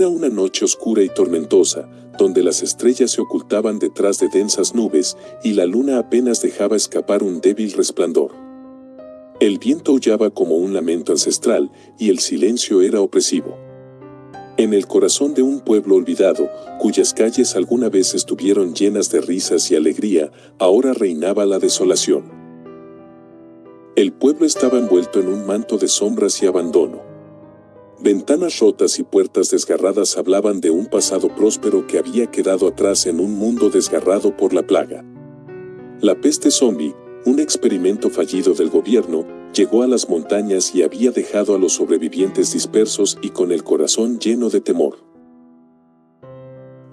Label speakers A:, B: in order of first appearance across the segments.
A: Era una noche oscura y tormentosa, donde las estrellas se ocultaban detrás de densas nubes y la luna apenas dejaba escapar un débil resplandor. El viento aullaba como un lamento ancestral y el silencio era opresivo. En el corazón de un pueblo olvidado, cuyas calles alguna vez estuvieron llenas de risas y alegría, ahora reinaba la desolación. El pueblo estaba envuelto en un manto de sombras y abandono. Ventanas rotas y puertas desgarradas hablaban de un pasado próspero que había quedado atrás en un mundo desgarrado por la plaga. La peste zombie, un experimento fallido del gobierno, llegó a las montañas y había dejado a los sobrevivientes dispersos y con el corazón lleno de temor.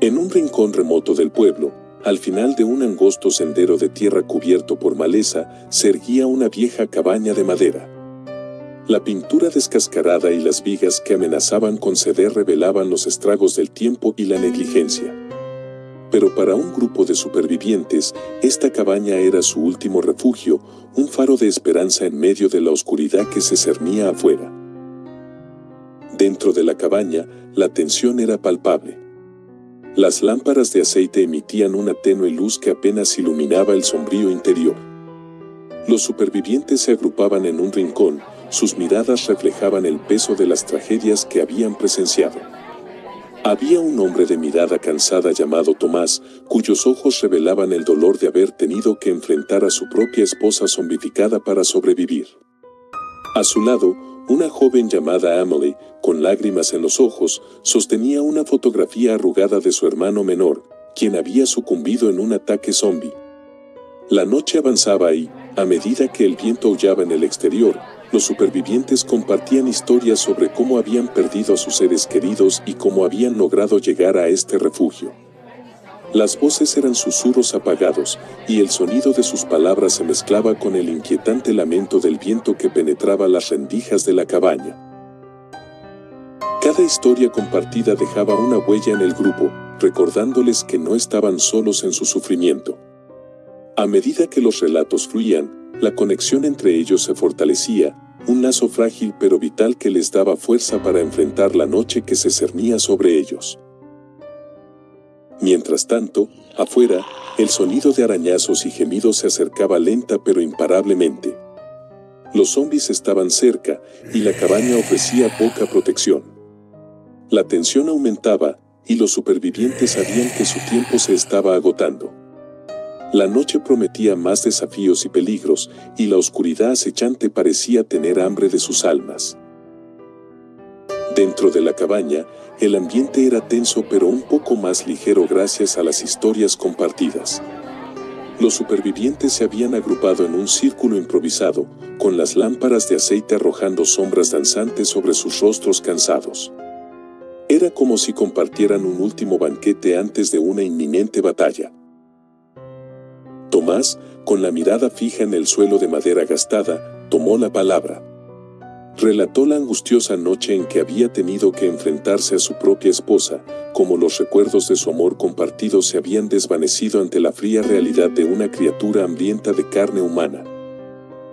A: En un rincón remoto del pueblo, al final de un angosto sendero de tierra cubierto por maleza, se erguía una vieja cabaña de madera. La pintura descascarada y las vigas que amenazaban con ceder revelaban los estragos del tiempo y la negligencia. Pero para un grupo de supervivientes, esta cabaña era su último refugio, un faro de esperanza en medio de la oscuridad que se cernía afuera. Dentro de la cabaña, la tensión era palpable. Las lámparas de aceite emitían una tenue luz que apenas iluminaba el sombrío interior. Los supervivientes se agrupaban en un rincón, sus miradas reflejaban el peso de las tragedias que habían presenciado. Había un hombre de mirada cansada llamado Tomás, cuyos ojos revelaban el dolor de haber tenido que enfrentar a su propia esposa zombificada para sobrevivir. A su lado, una joven llamada Emily, con lágrimas en los ojos, sostenía una fotografía arrugada de su hermano menor, quien había sucumbido en un ataque zombie. La noche avanzaba y, a medida que el viento aullaba en el exterior, los supervivientes compartían historias sobre cómo habían perdido a sus seres queridos y cómo habían logrado llegar a este refugio. Las voces eran susurros apagados, y el sonido de sus palabras se mezclaba con el inquietante lamento del viento que penetraba las rendijas de la cabaña. Cada historia compartida dejaba una huella en el grupo, recordándoles que no estaban solos en su sufrimiento. A medida que los relatos fluían, la conexión entre ellos se fortalecía, un lazo frágil pero vital que les daba fuerza para enfrentar la noche que se cernía sobre ellos. Mientras tanto, afuera, el sonido de arañazos y gemidos se acercaba lenta pero imparablemente. Los zombies estaban cerca y la cabaña ofrecía poca protección. La tensión aumentaba y los supervivientes sabían que su tiempo se estaba agotando. La noche prometía más desafíos y peligros, y la oscuridad acechante parecía tener hambre de sus almas. Dentro de la cabaña, el ambiente era tenso pero un poco más ligero gracias a las historias compartidas. Los supervivientes se habían agrupado en un círculo improvisado, con las lámparas de aceite arrojando sombras danzantes sobre sus rostros cansados. Era como si compartieran un último banquete antes de una inminente batalla. Tomás, con la mirada fija en el suelo de madera gastada, tomó la palabra. Relató la angustiosa noche en que había tenido que enfrentarse a su propia esposa, cómo los recuerdos de su amor compartido se habían desvanecido ante la fría realidad de una criatura hambrienta de carne humana.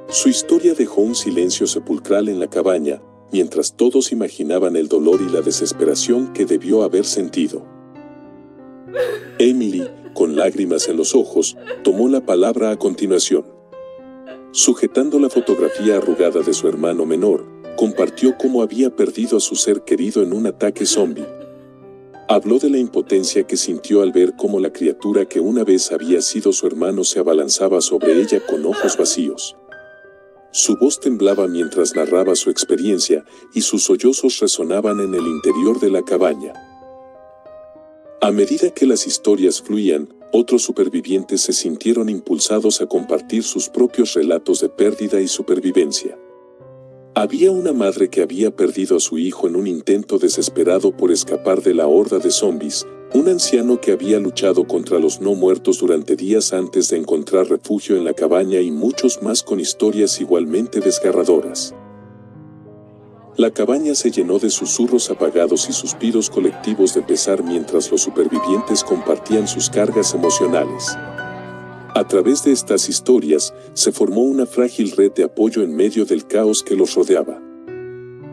A: Su historia dejó un silencio sepulcral en la cabaña, mientras todos imaginaban el dolor y la desesperación que debió haber sentido. Emily, con lágrimas en los ojos, tomó la palabra a continuación. Sujetando la fotografía arrugada de su hermano menor, compartió cómo había perdido a su ser querido en un ataque zombie. Habló de la impotencia que sintió al ver cómo la criatura que una vez había sido su hermano se abalanzaba sobre ella con ojos vacíos. Su voz temblaba mientras narraba su experiencia y sus sollozos resonaban en el interior de la cabaña. A medida que las historias fluían, otros supervivientes se sintieron impulsados a compartir sus propios relatos de pérdida y supervivencia. Había una madre que había perdido a su hijo en un intento desesperado por escapar de la horda de zombies, un anciano que había luchado contra los no muertos durante días antes de encontrar refugio en la cabaña y muchos más con historias igualmente desgarradoras. La cabaña se llenó de susurros apagados y suspiros colectivos de pesar mientras los supervivientes compartían sus cargas emocionales. A través de estas historias, se formó una frágil red de apoyo en medio del caos que los rodeaba.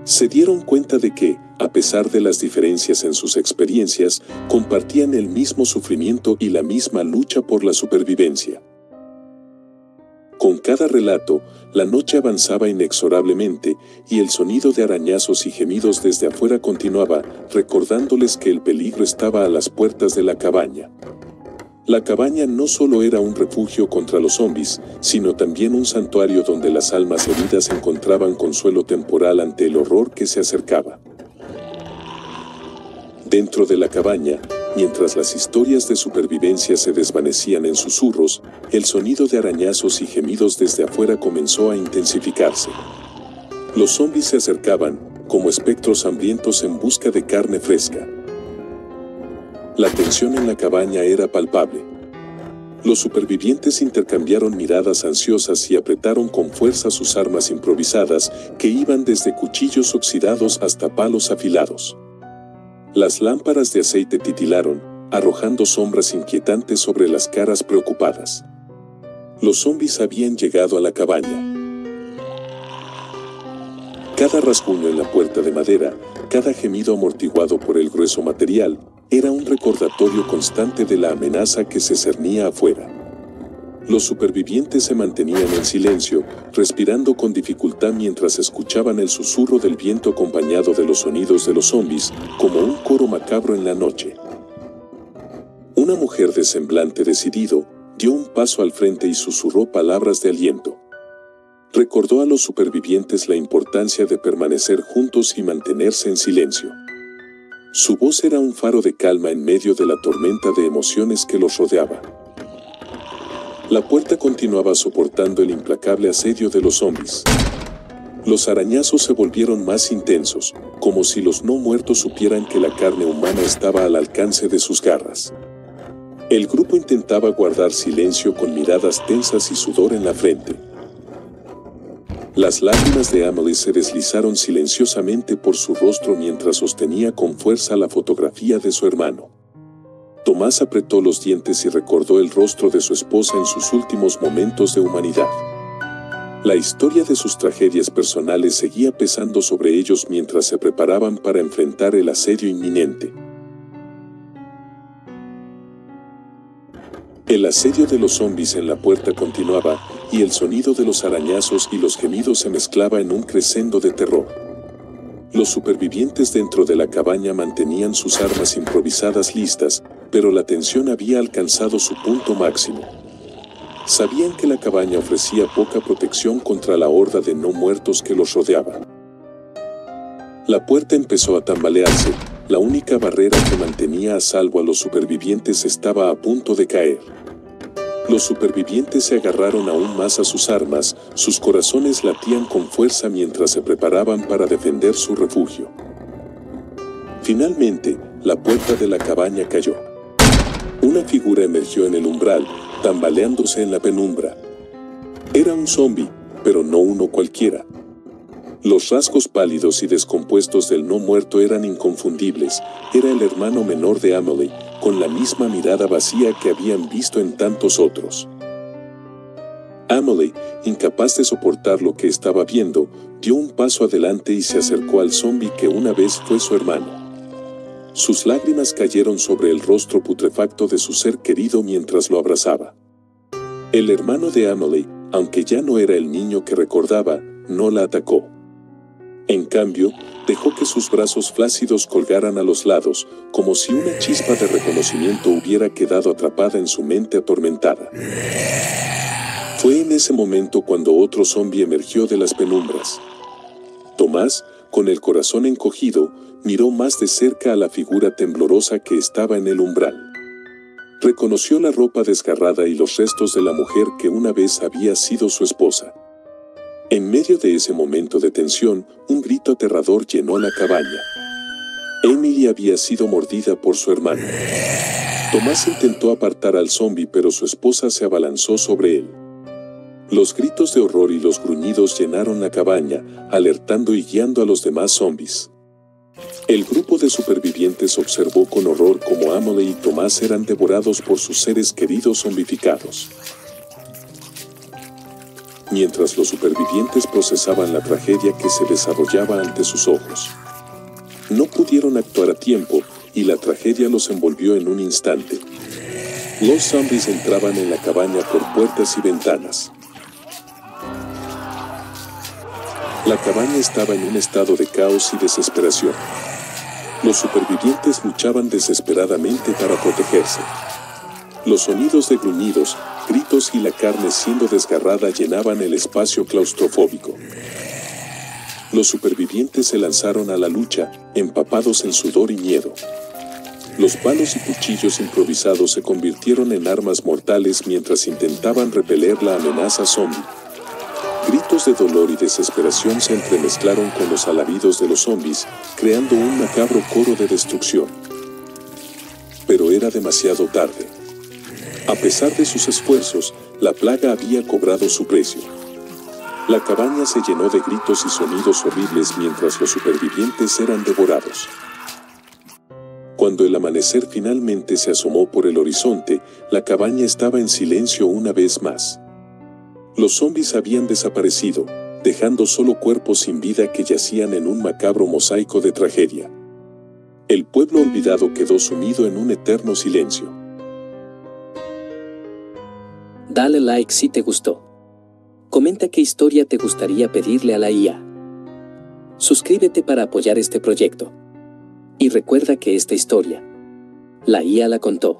A: Se dieron cuenta de que, a pesar de las diferencias en sus experiencias, compartían el mismo sufrimiento y la misma lucha por la supervivencia. Con cada relato, la noche avanzaba inexorablemente y el sonido de arañazos y gemidos desde afuera continuaba, recordándoles que el peligro estaba a las puertas de la cabaña. La cabaña no solo era un refugio contra los zombies, sino también un santuario donde las almas heridas encontraban consuelo temporal ante el horror que se acercaba. Dentro de la cabaña, mientras las historias de supervivencia se desvanecían en susurros, el sonido de arañazos y gemidos desde afuera comenzó a intensificarse. Los zombies se acercaban, como espectros hambrientos en busca de carne fresca. La tensión en la cabaña era palpable. Los supervivientes intercambiaron miradas ansiosas y apretaron con fuerza sus armas improvisadas, que iban desde cuchillos oxidados hasta palos afilados. Las lámparas de aceite titilaron, arrojando sombras inquietantes sobre las caras preocupadas. Los zombies habían llegado a la cabaña. Cada rasguño en la puerta de madera, cada gemido amortiguado por el grueso material, era un recordatorio constante de la amenaza que se cernía afuera. Los supervivientes se mantenían en silencio, respirando con dificultad mientras escuchaban el susurro del viento acompañado de los sonidos de los zombies, como un coro macabro en la noche. Una mujer de semblante decidido dio un paso al frente y susurró palabras de aliento. Recordó a los supervivientes la importancia de permanecer juntos y mantenerse en silencio. Su voz era un faro de calma en medio de la tormenta de emociones que los rodeaba. La puerta continuaba soportando el implacable asedio de los zombies. Los arañazos se volvieron más intensos, como si los no muertos supieran que la carne humana estaba al alcance de sus garras. El grupo intentaba guardar silencio con miradas tensas y sudor en la frente. Las lágrimas de Amelie se deslizaron silenciosamente por su rostro mientras sostenía con fuerza la fotografía de su hermano. Tomás apretó los dientes y recordó el rostro de su esposa en sus últimos momentos de humanidad. La historia de sus tragedias personales seguía pesando sobre ellos mientras se preparaban para enfrentar el asedio inminente. El asedio de los zombies en la puerta continuaba, y el sonido de los arañazos y los gemidos se mezclaba en un crescendo de terror. Los supervivientes dentro de la cabaña mantenían sus armas improvisadas listas, pero la tensión había alcanzado su punto máximo. Sabían que la cabaña ofrecía poca protección contra la horda de no muertos que los rodeaba. La puerta empezó a tambalearse, la única barrera que mantenía a salvo a los supervivientes estaba a punto de caer. Los supervivientes se agarraron aún más a sus armas, sus corazones latían con fuerza mientras se preparaban para defender su refugio. Finalmente, la puerta de la cabaña cayó. Una figura emergió en el umbral, tambaleándose en la penumbra. Era un zombi, pero no uno cualquiera. Los rasgos pálidos y descompuestos del no muerto eran inconfundibles. Era el hermano menor de Amelie, con la misma mirada vacía que habían visto en tantos otros. Amelie, incapaz de soportar lo que estaba viendo, dio un paso adelante y se acercó al zombi que una vez fue su hermano. Sus lágrimas cayeron sobre el rostro putrefacto de su ser querido mientras lo abrazaba. El hermano de Amelie, aunque ya no era el niño que recordaba, no la atacó. En cambio, dejó que sus brazos flácidos colgaran a los lados, como si una chispa de reconocimiento hubiera quedado atrapada en su mente atormentada. Fue en ese momento cuando otro zombi emergió de las penumbras. Tomás, con el corazón encogido, miró más de cerca a la figura temblorosa que estaba en el umbral. Reconoció la ropa desgarrada y los restos de la mujer que una vez había sido su esposa. En medio de ese momento de tensión, un grito aterrador llenó la cabaña. Emily había sido mordida por su hermano. Tomás intentó apartar al zombi, pero su esposa se abalanzó sobre él. Los gritos de horror y los gruñidos llenaron la cabaña, alertando y guiando a los demás zombis. El grupo de supervivientes observó con horror cómo Amelie y Tomás eran devorados por sus seres queridos zombificados. mientras los supervivientes procesaban la tragedia que se desarrollaba ante sus ojos. No pudieron actuar a tiempo y la tragedia los envolvió en un instante. Los zombies entraban en la cabaña por puertas y ventanas. La cabaña estaba en un estado de caos y desesperación. Los supervivientes luchaban desesperadamente para protegerse. Los sonidos de gruñidos, gritos y la carne siendo desgarrada llenaban el espacio claustrofóbico. Los supervivientes se lanzaron a la lucha, empapados en sudor y miedo. Los palos y cuchillos improvisados se convirtieron en armas mortales mientras intentaban repeler la amenaza zombie. Gritos de dolor y desesperación se entremezclaron con los alaridos de los zombies, creando un macabro coro de destrucción. Pero era demasiado tarde. A pesar de sus esfuerzos, la plaga había cobrado su precio. La cabaña se llenó de gritos y sonidos horribles mientras los supervivientes eran devorados. Cuando el amanecer finalmente se asomó por el horizonte, la cabaña estaba en silencio una vez más. Los zombies habían desaparecido, dejando solo cuerpos sin vida que yacían en un macabro mosaico de tragedia. El pueblo olvidado quedó sumido en un eterno silencio.
B: Dale like si te gustó. Comenta qué historia te gustaría pedirle a la IA. Suscríbete para apoyar este proyecto. Y recuerda que esta historia, la IA la contó.